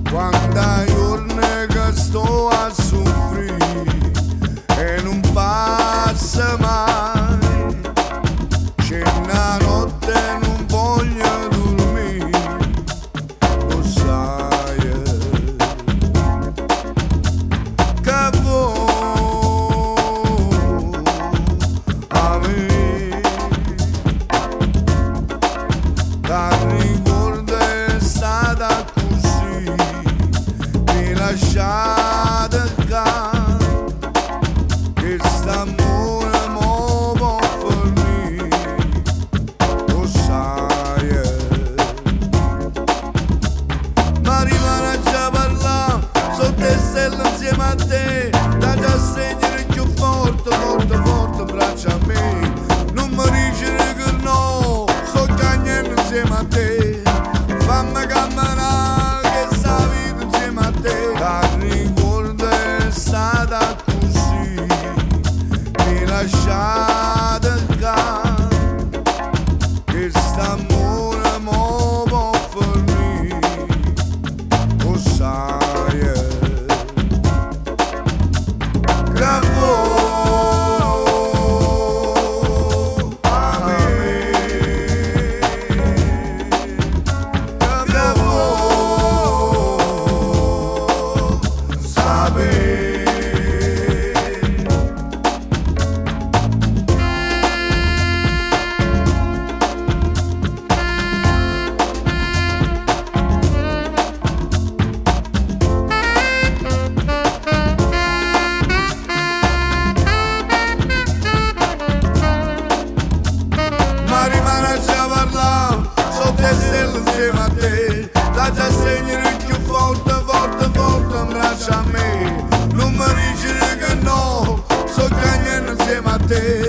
Quanta giorni che sto a soffrire e non passa mai, c'è una notte non voglio dormire, lo sai che vuoi a me, ti ricordo è stata così, mi lasciate qua, che st'amore mo può finire, lo sai ma rimane già parlare sotto le stelle insieme a te, da già stringere più forte, forte, forte braccia a me, non mi dici che no, sto cagnando insieme a te, fammi camminare che sta vita insieme a te, ti ricordo è stata così, mi lasciate qua, che st'amore mo può finire, lo sai che vuoi a me, che vuoi sapere. Ma rimane già parlare sotto le stelle insieme a te, da già stringere più forte, forte, forte in braccio a me, non mi dici che no, sto cagnando insieme a te,